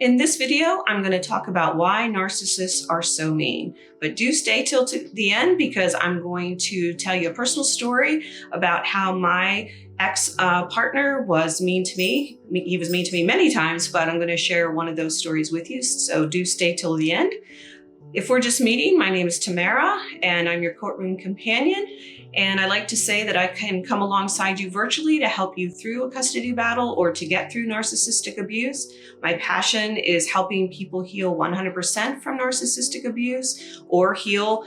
In this video, I'm going to talk about why narcissists are so mean, but do stay till the end because I'm going to tell you a personal story about how my ex-partner was mean to me. He was mean to me many times, but I'm going to share one of those stories with you, so do stay till the end. If we're just meeting, my name is Tamara, and I'm your courtroom companion. And I like to say that I can come alongside you virtually to help you through a custody battle or to get through narcissistic abuse. My passion is helping people heal 100% from narcissistic abuse or heal,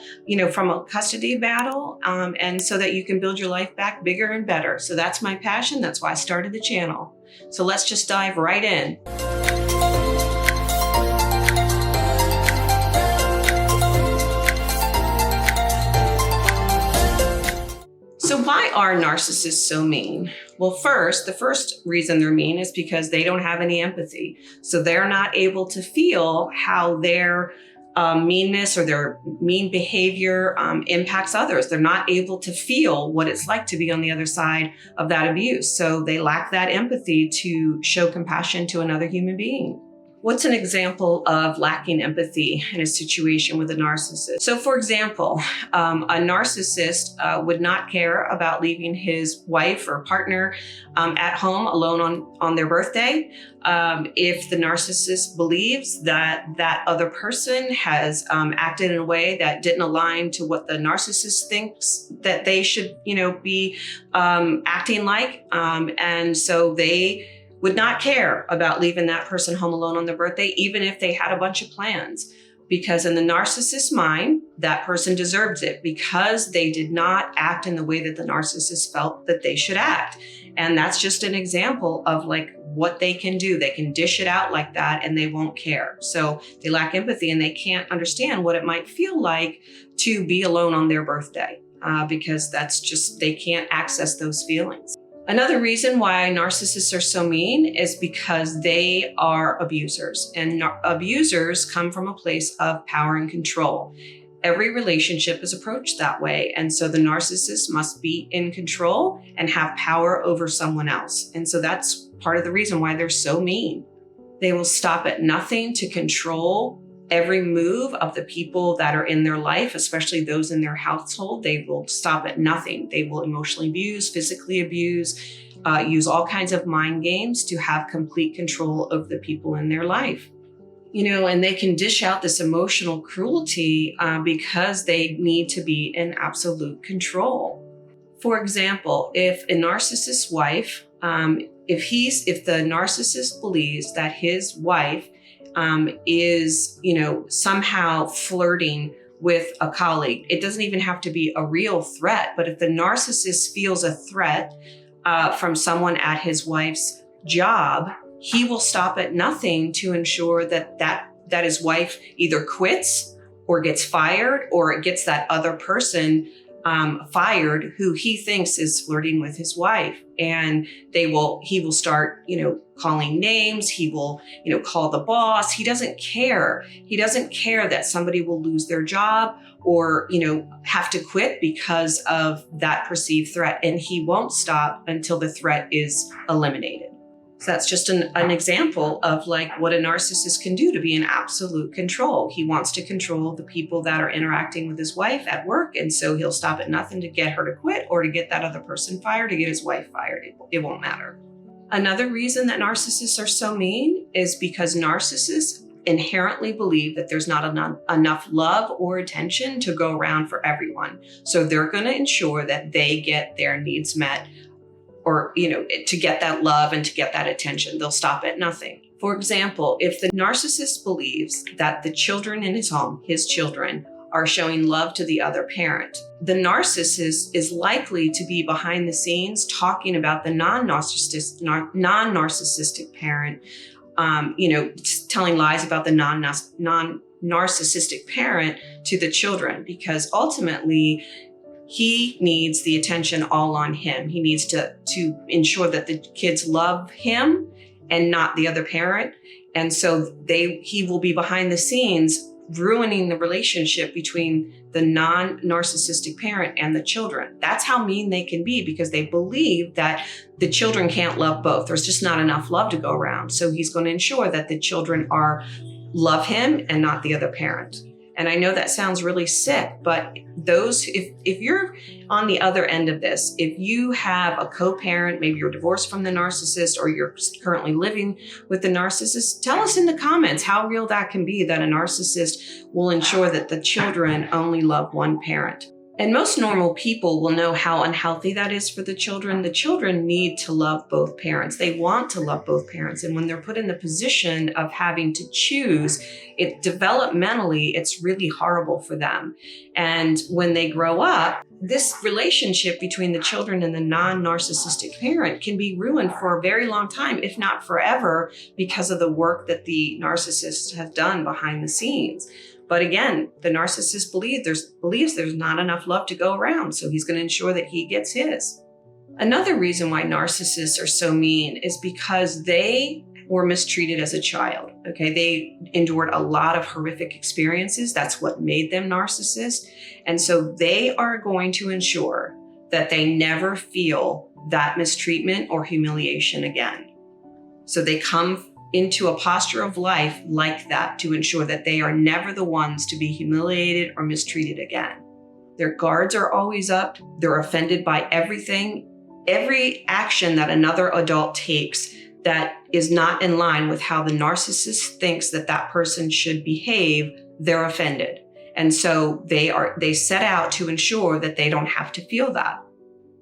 from a custody battle, and so that you can build your life back bigger and better. So that's my passion. That's why I started the channel. So let's just dive right in. So why are narcissists so mean? Well, the first reason they're mean is because they don't have any empathy. So they're not able to feel how their meanness or their mean behavior impacts others. They're not able to feel what it's like to be on the other side of that abuse. So they lack that empathy to show compassion to another human being. What's an example of lacking empathy in a situation with a narcissist? So for example, a narcissist would not care about leaving his wife or partner at home alone on their birthday. If the narcissist believes that that other person has acted in a way that didn't align to what the narcissist thinks that they should, be acting like. And so they would not care about leaving that person home alone on their birthday, even if they had a bunch of plans. Because in the narcissist's mind, that person deserves it because they did not act in the way that the narcissist felt that they should act. And that's just an example of what they can do. They can dish it out like that and they won't care. So they lack empathy and they can't understand what it might feel like to be alone on their birthday because they can't access those feelings. Another reason why narcissists are so mean is because they are abusers, and abusers come from a place of power and control. Every relationship is approached that way, and so the narcissist must be in control and have power over someone else. And so that's part of the reason why they're so mean. They will stop at nothing to control every move of the people that are in their life, especially those in their household. They will stop at nothing. They will emotionally abuse, physically abuse, use all kinds of mind games to have complete control of the people in their life. And they can dish out this emotional cruelty because they need to be in absolute control. For example, if a narcissist's wife, if the narcissist believes that his wife is, somehow flirting with a colleague. It doesn't even have to be a real threat, but if the narcissist feels a threat from someone at his wife's job, he will stop at nothing to ensure that his wife either quits or gets fired or gets that other person fired who he thinks is flirting with his wife. And he will start, calling names. He will, call the boss. He doesn't care. He doesn't care that somebody will lose their job or, have to quit because of that perceived threat. And he won't stop until the threat is eliminated. So that's just an example of what a narcissist can do to be in absolute control. He wants to control the people that are interacting with his wife at work. And so he'll stop at nothing to get her to quit or to get that other person fired, to get his wife fired. It won't matter. Another reason that narcissists are so mean is because narcissists inherently believe that there's not enough love or attention to go around for everyone. So they're going to ensure that they get their needs met, or, to get that love and to get that attention. They'll stop at nothing. For example, if the narcissist believes that the children in his home, his children, are showing love to the other parent, the narcissist is likely to be behind the scenes talking about the non-narcissistic parent, telling lies about the non-narcissistic parent to the children, because ultimately, he needs the attention all on him. He needs to ensure that the kids love him and not the other parent. And so he will be behind the scenes ruining the relationship between the non-narcissistic parent and the children. That's how mean they can be, because they believe that the children can't love both. There's just not enough love to go around. So he's going to ensure that the children love him and not the other parent. And I know that sounds really sick, but if you're on the other end of this, if you have a co-parent, maybe you're divorced from the narcissist or you're currently living with the narcissist, tell us in the comments how real that can be, that a narcissist will ensure that the children only love one parent. And most normal people will know how unhealthy that is for the children. The children need to love both parents. They want to love both parents. And when they're put in the position of having to choose, developmentally, it's really horrible for them. And when they grow up, this relationship between the children and the non-narcissistic parent can be ruined for a very long time, if not forever, because of the work that the narcissist has done behind the scenes. But again, the narcissist believes there's not enough love to go around, so he's going to ensure that he gets his. Another reason why narcissists are so mean is because they were mistreated as a child. Okay, they endured a lot of horrific experiences. That's what made them narcissists. And so they are going to ensure that they never feel that mistreatment or humiliation again. So they come into a posture of life like that to ensure that they are never the ones to be humiliated or mistreated again. Their guards are always up. They're offended by everything. Every action that another adult takes that is not in line with how the narcissist thinks that that person should behave, they're offended. And so they set out to ensure that they don't have to feel that.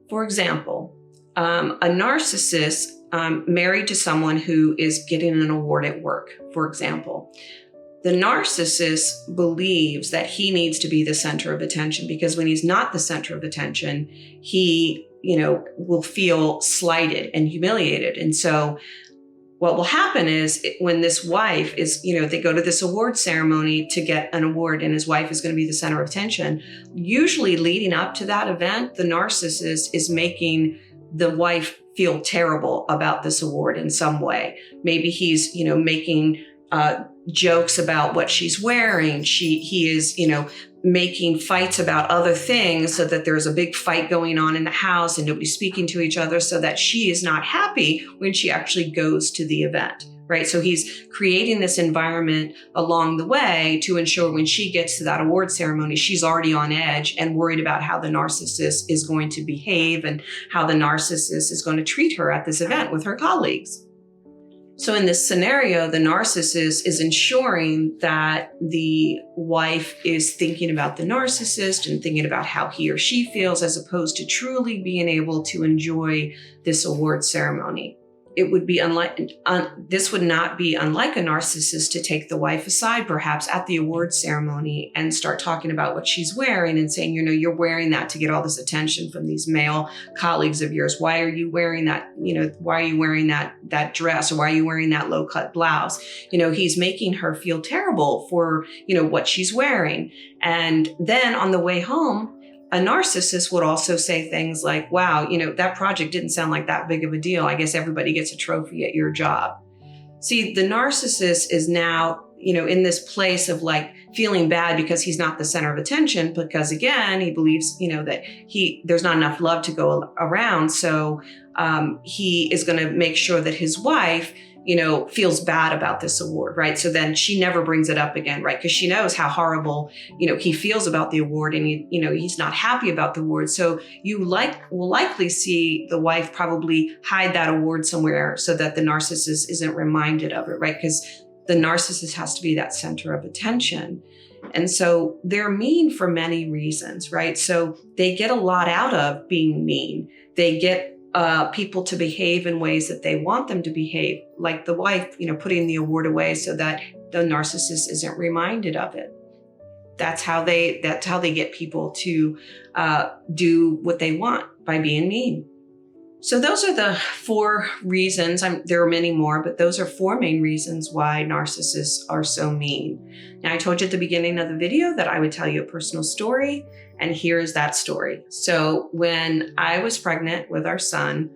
For example, a narcissist married to someone who is getting an award at work, for example. The narcissist believes that he needs to be the center of attention, because when he's not the center of attention, he, will feel slighted and humiliated. And so what will happen is when this wife is, they go to this award ceremony to get an award and his wife is going to be the center of attention. Usually leading up to that event, the narcissist is making the wife feel terrible about this award in some way. Maybe he's, making jokes about what she's wearing. He is, making fights about other things so that there's a big fight going on in the house and nobody's speaking to each other, so that she is not happy when she actually goes to the event, right? So he's creating this environment along the way to ensure when she gets to that award ceremony, she's already on edge and worried about how the narcissist is going to behave and how the narcissist is going to treat her at this event with her colleagues. So in this scenario, the narcissist is ensuring that the wife is thinking about the narcissist and thinking about how he or she feels, as opposed to truly being able to enjoy this award ceremony. It would be this would not be unlike a narcissist to take the wife aside, perhaps at the award ceremony, and start talking about what she's wearing and saying, you're wearing that to get all this attention from these male colleagues of yours. Why are you wearing that? Why are you wearing that dress? Or why are you wearing that low cut blouse? He's making her feel terrible for, what she's wearing. And then on the way home, a narcissist would also say things like, wow, that project didn't sound like that big of a deal. I guess everybody gets a trophy at your job. See, the narcissist is now, in this place of feeling bad because he's not the center of attention, because again, he believes, that there's not enough love to go around. So he is going to make sure that his wife, feels bad about this award, right? So then she never brings it up again, right? Because she knows how horrible, he feels about the award, and he's not happy about the award. So you will likely see the wife probably hide that award somewhere so that the narcissist isn't reminded of it, right? Because the narcissist has to be that center of attention. And so they're mean for many reasons, right? So they get a lot out of being mean. They get people to behave in ways that they want them to behave, like the wife, putting the award away so that the narcissist isn't reminded of it. That's how they get people to do what they want, by being mean. So those are the 4 reasons. There are many more, but those are 4 main reasons why narcissists are so mean. Now, I told you at the beginning of the video that I would tell you a personal story, and here is that story. So when I was pregnant with our son,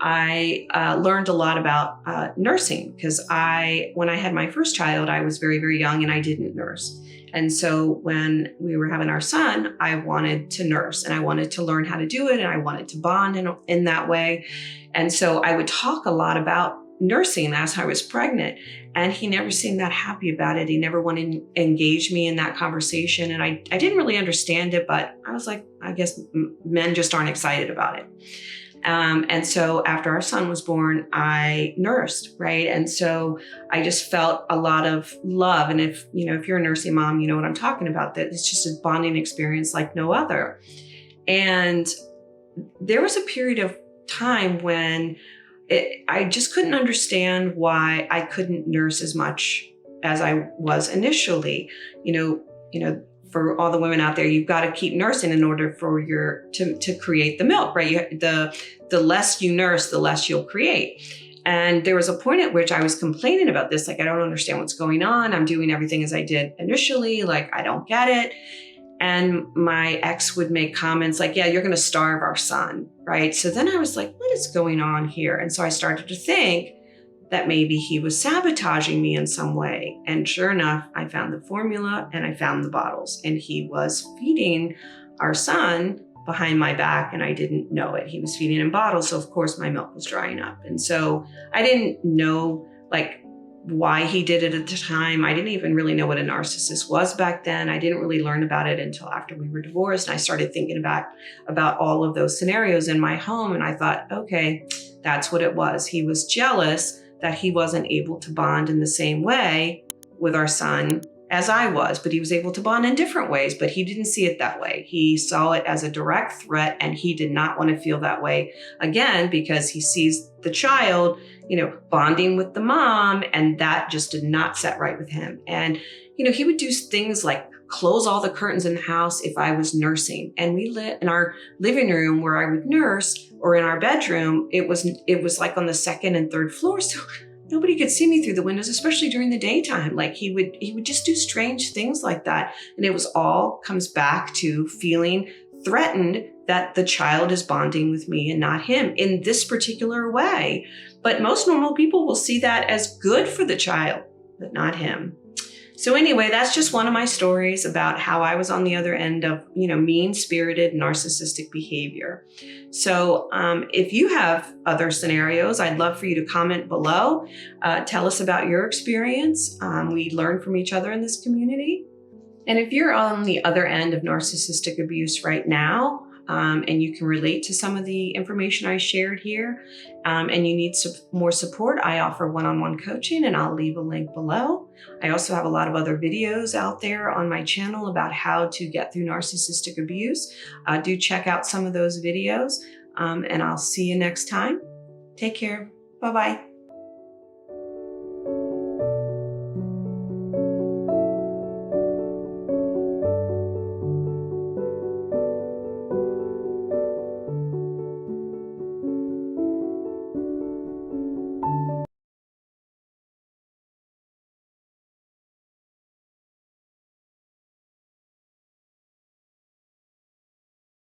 I learned a lot about nursing because when I had my first child, I was very, very young and I didn't nurse. And so when we were having our son, I wanted to nurse and I wanted to learn how to do it and I wanted to bond in that way. And so I would talk a lot about nursing as I was pregnant, and he never seemed that happy about it. He never wanted to engage me in that conversation. And I didn't really understand it, but I was like, I guess men just aren't excited about it. And so after our son was born, I nursed, right? And so I just felt a lot of love. And if you're a nursing mom, you know what I'm talking about, that it's just a bonding experience like no other. And there was a period of time when I just couldn't understand why I couldn't nurse as much as I was initially. For all the women out there, you've got to keep nursing in order for to create the milk, right? The less you nurse, the less you'll create. And there was a point at which I was complaining about this, like, I don't understand what's going on. I'm doing everything as I did initially, like, I don't get it. And my ex would make comments like, yeah, you're going to starve our son, right? So then I was like, what is going on here? And so I started to think that maybe he was sabotaging me in some way. And sure enough, I found the formula and I found the bottles, and he was feeding our son behind my back and I didn't know it. He was feeding in bottles. So of course my milk was drying up. And so I didn't know why he did it at the time. I didn't even really know what a narcissist was back then. I didn't really learn about it until after we were divorced. And I started thinking about all of those scenarios in my home. And I thought, okay, that's what it was. He was jealous that he wasn't able to bond in the same way with our son as I was, but he was able to bond in different ways, but he didn't see it that way. He saw it as a direct threat, and he did not want to feel that way again because he sees the child, bonding with the mom, and that just did not set right with him. And, he would do things like close all the curtains in the house if I was nursing. And we lit in our living room where I would nurse, or in our bedroom, it was like on the second and third floor. So nobody could see me through the windows, especially during the daytime. Like he would just do strange things like that. And it was all comes back to feeling threatened that the child is bonding with me and not him in this particular way. But most normal people will see that as good for the child, but not him. So anyway, that's just one of my stories about how I was on the other end of, mean-spirited narcissistic behavior. So if you have other scenarios, I'd love for you to comment below. Tell us about your experience. We learn from each other in this community. And if you're on the other end of narcissistic abuse right now, and you can relate to some of the information I shared here, and you need more support, I offer one-on-one coaching, and I'll leave a link below. I also have a lot of other videos out there on my channel about how to get through narcissistic abuse. Do check out some of those videos, and I'll see you next time. Take care. Bye-bye.